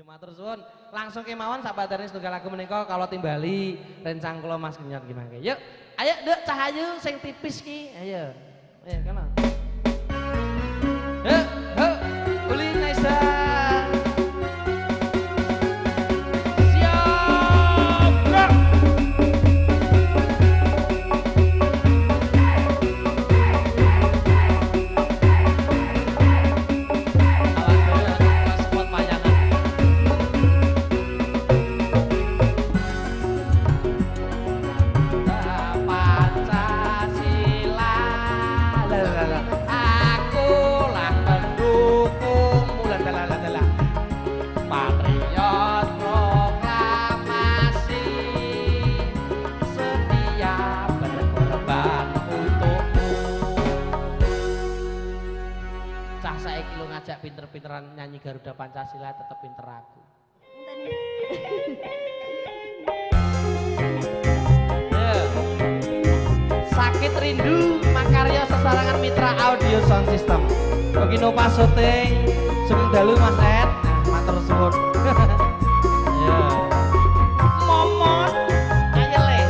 Matur suwun. Langsung kemawon sabadarnya setunggal lagu menika kalau timbali rencang kula Mas Genyot gimana? Yuk, ayo Dek Cahayu sing tipis ki. Ayo. Ayo kana. Heh, heh. Uli Naisa. Siap, gerak. Pinter-pinteran nyanyi Garuda Pancasila tetep pinter aku. Yeah. Sakit rindu makarya sesarangan mitra audio sound system. Bagi Nova Shooting, sugeng dalu Mas Ed. Nah, matur suwun. Yeah. Momot ayele.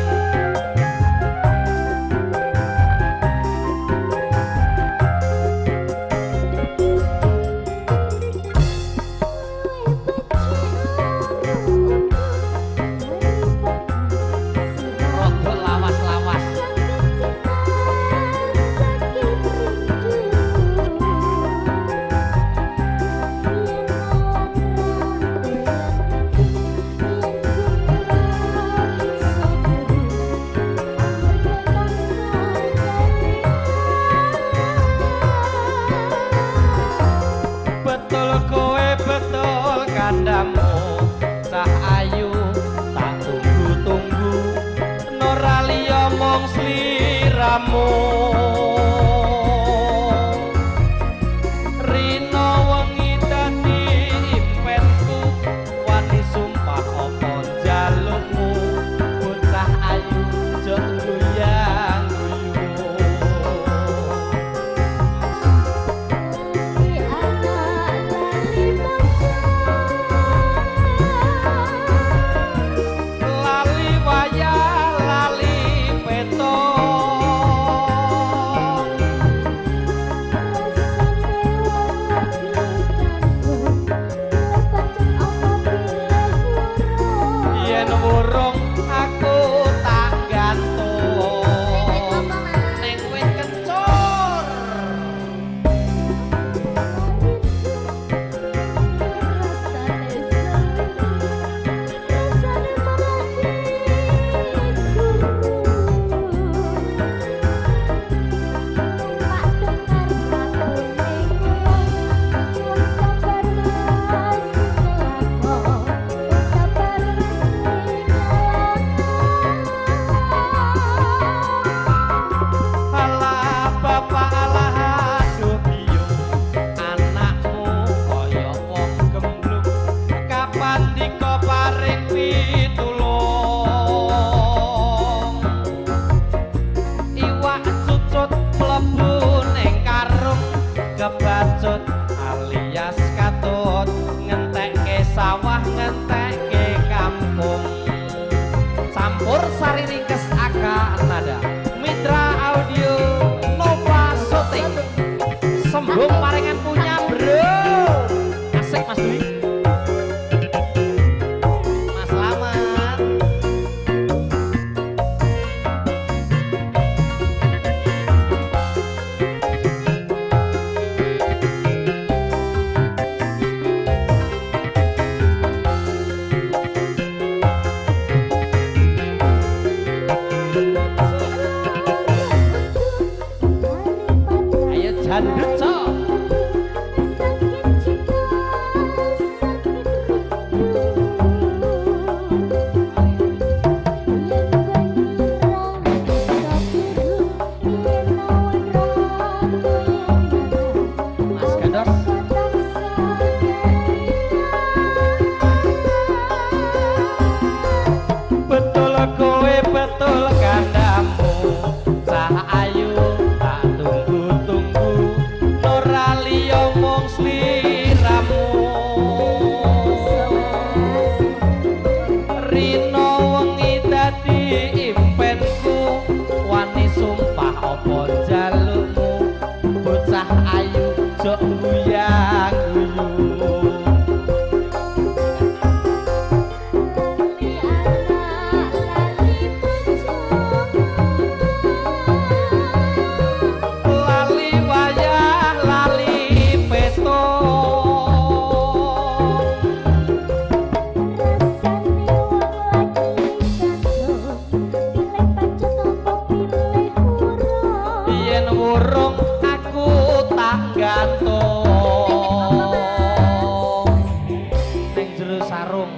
jero sarung.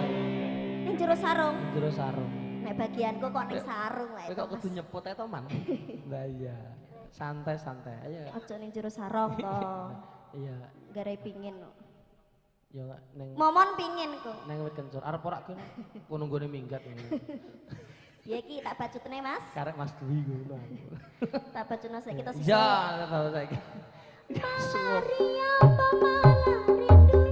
Ning jero sarung. Jero sarung. Nek bagianku kok ning sarung wae. Kowe kok kudu nyeput ae to, Man. Lah iya. Santai-santai aja. Aja ning jero sarung to. Iya. Gare pingin. Ya ning Momon pingin ku. ning wit kencur. Arep ora kowe kono nggone minggat ngene. Ya iki tak bacutne Mas. Karek Mas Dwi ngono. Tak bacutno saiki kita sisa. Ya, tahu saiki. Maria pamalah rindu.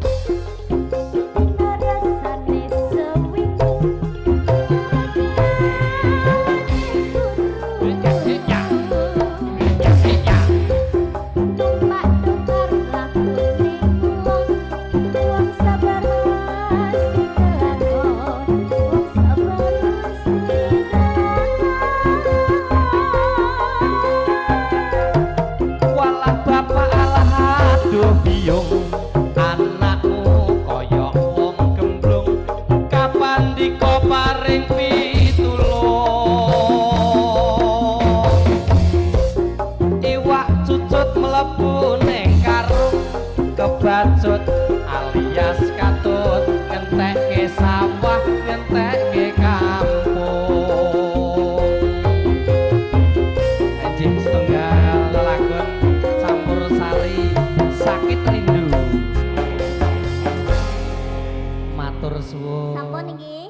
Rasane sewindu. Kebacut alias katut ngentekke sawah ngentekke kampung anjing setunggal lelagon campur sari sakit rindu matur suwun Sampun nggih